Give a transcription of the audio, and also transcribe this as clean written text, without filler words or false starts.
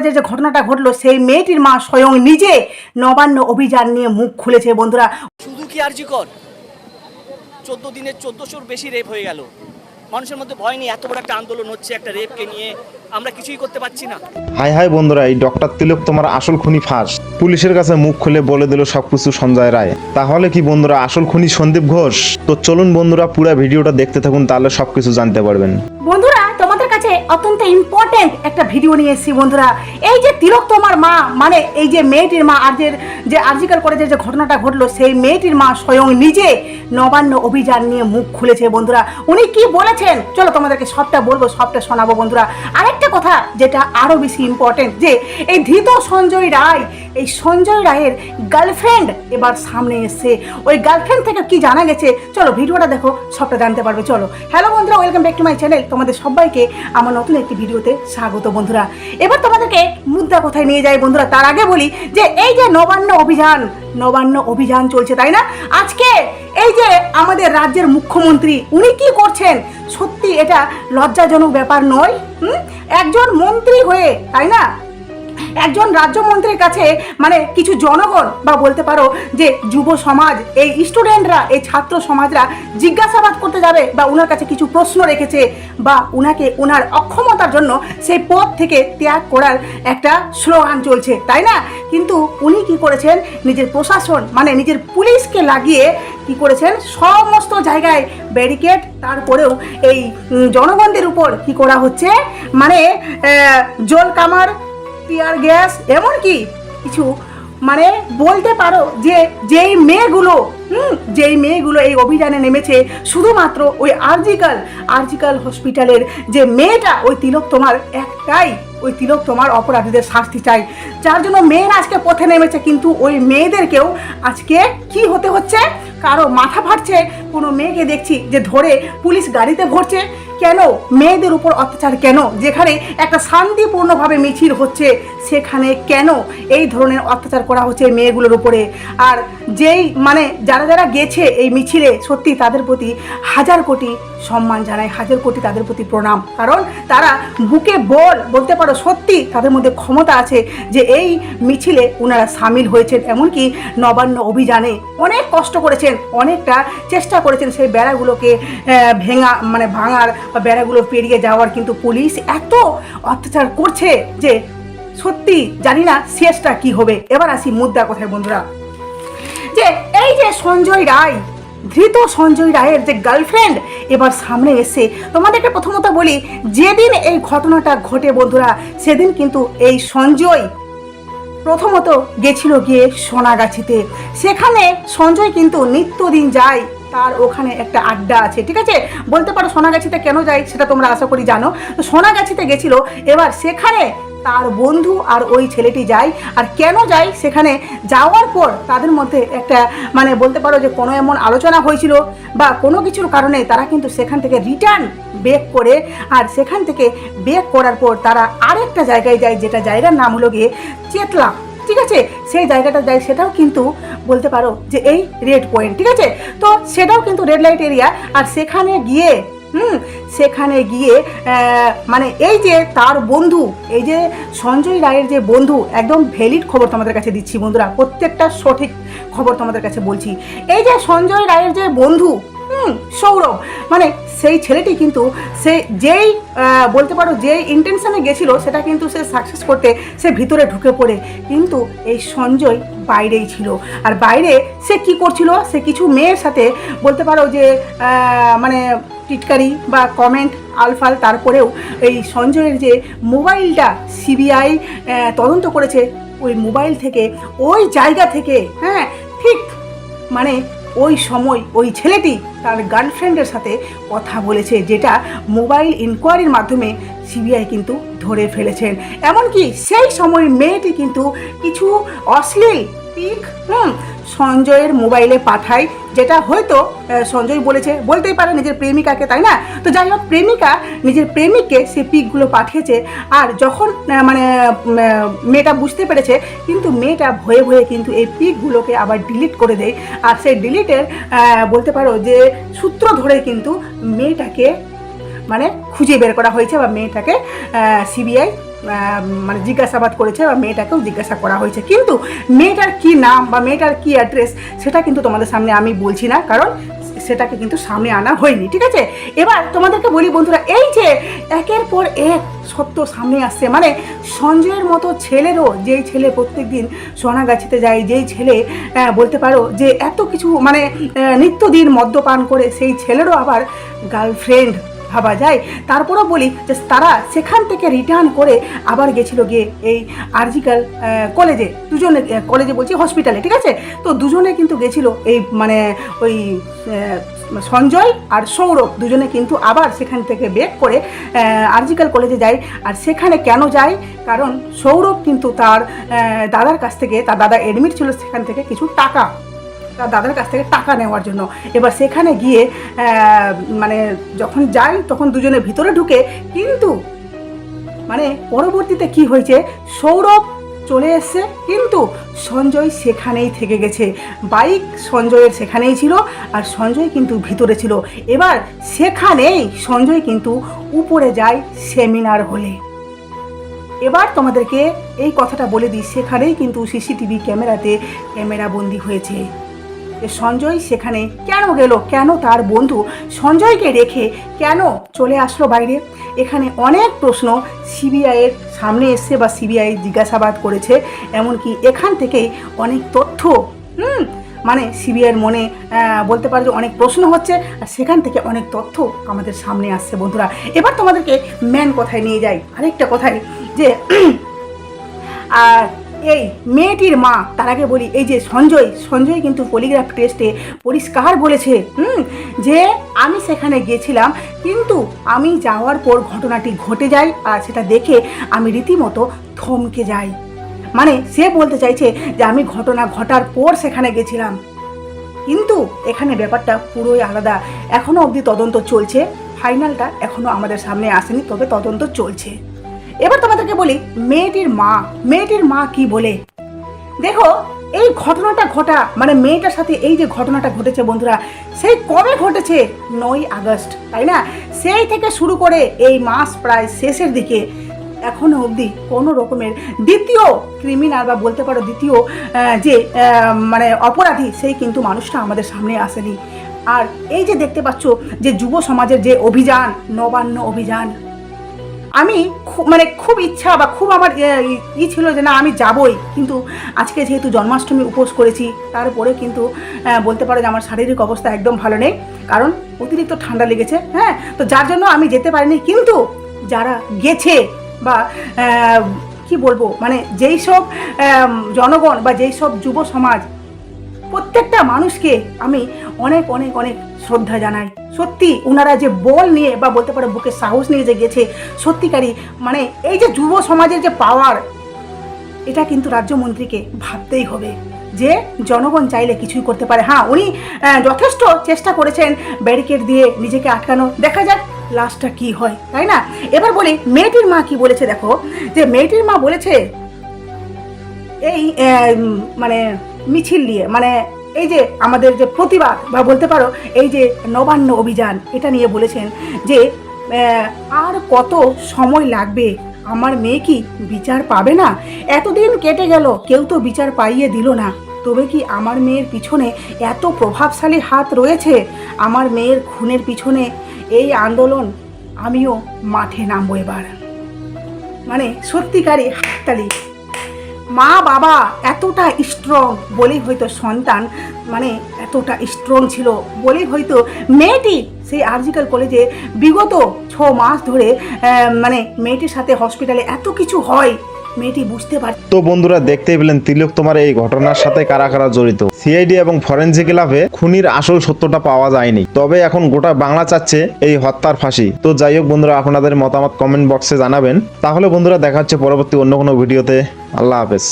কলেজে যে ঘটনাটা ঘটলো সেই মেয়েটির মা স্বয়ং নিজে নবান্ন অভিযান নিয়ে মুখ খুলেছে বন্ধুরা। শুধু কি আরজি কর 14 দিনে 1400-র বেশি রেপ হয়ে গেল, মানুষের মধ্যে ভয় নেই, এত বড় একটা আন্দোলন হচ্ছে একটা রেপকে নিয়ে, আমরা কিছুই করতে পারছি না। হাই হাই বন্ধুরা, এই ডক্টর তিলক তোমার আসল খুনি ফাঁস। পুলিশের কাছে মুখ খুলে বলে দিল সবকিছু সঞ্জয় রায়। তাহলে কি বন্ধুরা আসল খুনি সন্দীপ ঘোষ? তো চলুন বন্ধুরা পুরো ভিডিওটা দেখতে থাকুন, তাহলে সবকিছু জানতে পারবেন। বন্ধুরা তোমাদের কাছে অত্যন্ত ইম্পর্টেন্ট একটা ভিডিও নিয়ে এসেছি বন্ধুরা। এই যে তিলক তোমার মা, মানে এই যে মেয়েটির মা, আর যে আরজিকর কলেজে যে ঘটনাটা ঘটলো সেই মেয়েটির মা স্বয়ং নিজে নবান্ন অভিযান নিয়ে মুখ খুলেছে বন্ধুরা। উনি কি বলেছেন চলো তোমাদেরকে সবটা বলবো, সবটা শোনাবো বন্ধুরা। আরেকটা কথা যেটা আরো বেশি ইম্পর্টেন্ট, যে এই ধৃত সঞ্জয় রায়, এই সঞ্জয় রায়ের গার্লফ্রেন্ড এবার সামনে এসছে। ওই গার্লফ্রেন্ড থেকে কি জানা গেছে চলো ভিডিওটা দেখো, সবটা জানতে পারবে। চলো হ্যালো বন্ধুরা, welcome back to my channel. তোমাদের সবাইকে আমার নতুন একটি ভিডিওতে স্বাগত বন্ধুরা। এবার তোমাদেরকে মুদ্রা কোথায় নিয়ে যায় বন্ধুরা, তার আগে বলি যে এই যে নবান্ন অভিযান চলছে তাই না। আজকে এই যে আমাদের রাজ্যের মুখ্যমন্ত্রী উনি কি করছেন, সত্যি এটা লজ্জাজনক ব্যাপার নয়? একজন মন্ত্রী হয়ে তাই না, একজন রাজ্যমন্ত্রীর কাছে মানে কিছু জনগণ বা বলতে পারো যে যুব সমাজ, এই স্টুডেন্টরা, এই ছাত্র সমাজরা জিজ্ঞাসাবাদ করতে যাবে বা ওনার কাছে কিছু প্রশ্ন রেখেছে বা ওনাকে ওনার অক্ষমতার জন্য সেই পদ থেকে ত্যাগ করার একটা স্লোগান চলছে তাই না। কিন্তু উনি কি করেছেন, নিজের প্রশাসন মানে নিজের পুলিশকে লাগিয়ে কি করেছেন, সমস্ত জায়গায় ব্যারিকেড, তারপরেও এই জনগণদের উপর কি করা হচ্ছে, মানে জল কামার, টিয়ার গ্যাস, এমনকি কিছু মানে বলতে পারো যে যেই মেয়েগুলো এই অভিযানে নেমেছে শুধুমাত্র ওই আরজিকাল হসপিটালের যে মেয়েটা, ওই তিলক তোমার একটাই, ওই তিলক তোমার অপরাধীদের শাস্তি চাই, যার জন্য মেয়েরা আজকে পথে নেমেছে। কিন্তু ওই মেয়েদেরকেও আজকে কি হতে হচ্ছে, কারো মাথা ফাটছে, কোনো মেয়েকে দেখছি যে ধরে পুলিশ গাড়িতে ভরছে। কেন মেয়েদের উপর অত্যাচার, কেন যেখানে একটা শান্তিপূর্ণভাবে মিছিল হচ্ছে সেখানে কেন এই ধরনের অত্যাচার করা হচ্ছে মেয়েগুলোর উপরে? আর যেই মানে যারা গেছে এই মিছিলে, সত্যি তাদের প্রতি হাজার কোটি সম্মান জানাই, হাজার কোটি তাদের প্রতি প্রণাম, কারণ তারা বুকে বলতে পারো সত্যি তাদের মধ্যে ক্ষমতা আছে যে এই মিছিলে ওনারা সামিল হয়েছেন। এমনকি নবান্ন অভিযানে অনেক কষ্ট করেছেন, অনেকটা চেষ্টা করেছেন সেই বেড়াগুলোকে ভাঙার বা বেড়াগুলো পেরিয়ে যাওয়ার, কিন্তু পুলিশ এত অত্যাচার করছে যে সত্যি জানি না শেষটা কি হবে। এবার আসি মুদ্রা কথায় বন্ধুরা, যে এই যে ধৃত সঞ্জয় রায়ের যে গার্লফ্রেন্ড এবার সামনে এসে, তোমাদেরকে প্রথমত বলি যেদিন এই ঘটনাটা ঘটে বন্ধুরা, সেদিন কিন্তু এই সঞ্জয় প্রথমত গেছিল গিয়ে সোনাগাছিতে। সেখানে সঞ্জয় কিন্তু নিত্যদিন যায়, তার ওখানে একটা আড্ডা আছে, ঠিক আছে। বলতে পারো সোনাগাছিতে কেন যায় সেটা তোমরা আশা করি জানো। তো সোনাগাছিতে গেছিল, এবার সেখানে তার বন্ধু আর ওই ছেলেটি যায়। আর কেন যায়, সেখানে যাওয়ার পর তাদের মধ্যে একটা মানে বলতে পারো যে কোনো এমন আলোচনা হয়েছিল বা কোনো কিছুর কারণে তারা কিন্তু সেখান থেকে রিটার্ন ব্যাক করে, আর সেখান থেকে ব্যাক করার পর তারা আরেকটা জায়গায় যায়, যেটা জায়গার নাম হলো গিয়ে চেতলা, ঠিক আছে। সেই জায়গাটা যায়, সেটাও কিন্তু বলতে পারো যে এই রেড পয়েন্ট, ঠিক আছে। তো সেটাও কিন্তু রেড লাইট এরিয়া। আর সেখানে গিয়ে মানে এই যে তার বন্ধু, এই যে সঞ্জয় রায়ের যে বন্ধু, একদম ভ্যালিড খবর তোমাদের কাছে দিচ্ছি বন্ধুরা, প্রত্যেকটা সঠিক খবর তোমাদের কাছে বলছি। এই যে সঞ্জয় রায়ের যে বন্ধু সৌরভ, মানে সেই ছেলেটি কিন্তু সে যেই বলতে পারো যে ইন্টেনশনে গেছিল সেটা কিন্তু সে সাকসেস করতে সে ভিতরে ঢুকে পড়ে, কিন্তু এই সঞ্জয় বাইরেই ছিল। আর বাইরে সে কি করছিল, সে কিছু মেয়ের সাথে বলতে পারো যে মানে টিটকারি বা কমেন্ট আলফাল। তারপরেও এই সঞ্জয়ের যে মোবাইলটা সিবিআই তদন্ত করেছে, ওই মোবাইল থেকে, ওই জায়গা থেকে, হ্যাঁ ঠিক মানে ওই সময় ওই ছেলেটি তার গার্লফ্রেন্ডের সাথে কথা বলেছে, যেটা মোবাইল ইনকোয়ারির মাধ্যমে সিবিআই কিন্তু ধরে ফেলেছেন। এমনকি সেই সময় মেয়েটি কিন্তু কিছু অশ্লীল পিক সঞ্জয়ের মোবাইলে পাঠায়, যেটা হয়তো সঞ্জয় বলতেই পারে নিজের প্রেমিকাকে, তাই না। তো যাই হোক, প্রেমিকা নিজের প্রেমিককে সে পিকগুলো পাঠিয়েছে। আর যখন মানে মেয়েটা বুঝতে পেরেছে, কিন্তু মেয়েটা ভয়ে কিন্তু এই পিকগুলোকে আবার ডিলিট করে দেয়। আর সেই ডিলিটের বলতে পারো যে সূত্র ধরে কিন্তু মেয়েটাকে মানে খুঁজে বের করা হয়েছে বা মেয়েটাকে সিবিআই মানে জিজ্ঞাসাবাদ করেছে বা মেয়েটাকেও জিজ্ঞাসা করা হয়েছে। কিন্তু মেয়েটার কি নাম বা মেয়েটার কি অ্যাড্রেস সেটা কিন্তু তোমাদের সামনে আমি বলছি না, কারণ সেটাকে কিন্তু সামনে আনা হয়নি, ঠিক আছে। এবার তোমাদেরকে বলি বন্ধুরা, এই যে একের পর এক সত্য সামনে আসছে, মানে সঞ্জয়ের মতো ছেলেরও, যেই ছেলে প্রত্যেকদিন সোনাগাছিতে যায়, যেই ছেলে বলতে পারো যে এত কিছু মানে নিত্যদিন মদ্যপান করে, সেই ছেলেরও আবার গার্লফ্রেন্ড ভাবা যায়। তারপরেও বলি যে তারা সেখান থেকে রিটার্ন করে আবার গেছিলো গিয়ে এই আরজিক্যাল কলেজে, দুজনে কলেজে বলছি হসপিটালে, ঠিক আছে। তো দুজনে কিন্তু গেছিলো এই মানে ওই সঞ্জয় আর সৌরভ দুজনে কিন্তু আবার সেখান থেকে বেক করে আরজিক্যাল কলেজে যায়। আর সেখানে কেন যায়? কারণ সৌরভ কিন্তু তার দাদার কাছ থেকে, তার দাদা এডমিট ছিল সেখান থেকে কিছু টাকা, তার দাদার কাছ থেকে টাকা নেওয়ার জন্য। এবার সেখানে গিয়ে মানে যখন যাই তখন দুজনে ভিতরে ঢুকে, কিন্তু মানে পরবর্তীতে কি হয়েছে, সৌরভ চলে এসছে কিন্তু সঞ্জয় সেখানেই থেকে গেছে, বাইক সঞ্জয়ের সেখানেই ছিল আর সঞ্জয় কিন্তু ভিতরে ছিল। এবার সেখানেই সঞ্জয় কিন্তু উপরে যায় সেমিনার হলে। এবার তোমাদেরকে এই কথাটা বলে দিই, সেখানেই কিন্তু সিসিটিভি ক্যামেরাতে ক্যামেরা বন্দি হয়েছে যে সঞ্জয় সেখানে কেন গেল, কেন তার বন্ধু সঞ্জয়কে রেখে কেন চলে আসলো বাইরে। এখানে অনেক প্রশ্ন সিবিআইয়ের সামনে এসছে বা সিবিআই জিজ্ঞাসাবাদ করেছে, এমনকি এখান থেকেই অনেক তথ্য মানে সিবিআইয়ের মনে বলতে পারো যে অনেক প্রশ্ন হচ্ছে, আর সেখান থেকে অনেক তথ্য আমাদের সামনে আসছে বন্ধুরা। এবার তোমাদেরকে মেন কথায় নিয়ে যাই, আরেকটা কথায় যে এই মেয়েটির মা, তার আগে বলি এই যে সঞ্জয় কিন্তু পলিগ্রাফ টেস্টে পরিষ্কার বলেছে যে আমি সেখানে গেছিলাম, কিন্তু আমি যাওয়ার পর ঘটনাটি ঘটে যায় আর সেটা দেখে আমি রীতিমতো থমকে যাই। মানে সে বলতে চাইছে যে আমি ঘটনা ঘটার পর সেখানে গেছিলাম, কিন্তু এখানে ব্যাপারটা পুরোই আলাদা। এখনও অবধি তদন্ত চলছে, ফাইনালটা এখনও আমাদের সামনে আসেনি, তবে তদন্ত চলছে। এবার তোমাদেরকে বলি মেয়েটির মা কি বলে। দেখো এই ঘটনাটা ঘটা মানে মেয়েটার সাথে এই যে ঘটনাটা ঘটেছে বন্ধুরা, সেই কবে ঘটেছে? 9ই আগস্ট, তাই না? সেই থেকে শুরু করে এই মাস প্রায় শেষের দিকে এখনো অবধি কোনো রকমের দ্বিতীয় ক্রিমিনাল বা বলতে পারো দ্বিতীয় যে মানে অপরাধী, সেই কিন্তু মানুষটা আমাদের সামনে আসেনি। আর এই যে দেখতে পাচ্ছ যে যুব সমাজের যে অভিযান, নবান্ন অভিযান, আমি খুব ইচ্ছা বা খুব আমার ছিল যে না আমি যাবই, কিন্তু আজকে যেহেতু জন্মাষ্টমী উপোস করেছি, তারপরে কিন্তু বলতে পারো যে আমার শারীরিক অবস্থা একদম ভালো নেই, কারণ অতিরিক্ত ঠান্ডা লেগেছে, হ্যাঁ, তো যার জন্য আমি যেতে পারিনি। কিন্তু যারা গেছে বা কি বলবো, মানে যেই সব জনগণ বা যেই সব যুব সমাজ, প্রত্যেকটা মানুষকে আমি অনেক অনেক অনেক শ্রদ্ধা জানাই। সত্যি ওনারা যে বল নিয়ে বা বলতে পারো বুকে সাহস নিয়ে যে গেছে, সত্যিকারই মানে এই যে যুব সমাজের যে পাওয়ার, এটা কিন্তু রাজ্যমন্ত্রীকে ভাবতেই হবে যে জনগণ চাইলে কিছুই করতে পারে। হ্যাঁ, উনি যথেষ্ট চেষ্টা করেছেন ব্যারিকেড দিয়ে নিজেকে আটকানো, দেখা যাক লাস্টটা কি হয়, তাই না? এবার বলি মেয়েটির মা কি বলেছে। দেখো যে মেয়েটির মা বলেছে এই মানে মিছিল নিয়ে, মানে এই যে আমাদের যে প্রতিবাদ বা বলতে পারো এই যে নবান্ন অভিযান, এটা নিয়ে বলেছেন যে আর কত সময় লাগবে, আমার মেয়ে কি বিচার পাবে না? এতদিন কেটে গেল, কেউ তো বিচার পাইয়ে দিল না, তবে কি আমার মেয়ের পিছনে এত প্রভাবশালী হাত রয়েছে? আমার মেয়ের খুনের পিছনে এই আন্দোলন, আমিও মাঠে নামবো এবার। মানে সত্যিকারই হাততালি। মা বাবা এতটা স্ট্রং বলেই হয়তো সন্তান মানে এতটা স্ট্রং ছিল বলেই হয়তো মেয়েটি সেই আরজিক্যাল কলেজে বিগত 6 মাস ধরে মানে মেয়েটির সাথে হসপিটালে এত কিছু হয়, মেয়েটি বুঝতে পারে। তো বন্ধুরা দেখতেই পেলেন তিলোত্তমার এই ঘটনার সাথে কারা কারা জড়িত। সিআইডি এবং ফরেনসিক ল্যাবে খুনির আসল সত্যটা পাওয়া যায়নি, তবে এখন গোটা বাংলা চাচ্ছে এই হত্যার ফাঁসি। তো যাই হোক বন্ধুরা, আপনাদের মতামত কমেন্ট বক্সে জানাবেন। তাহলে বন্ধুরা দেখা হচ্ছে পরবর্তী অন্য কোনো ভিডিওতে। আল্লাহ হাফেজ।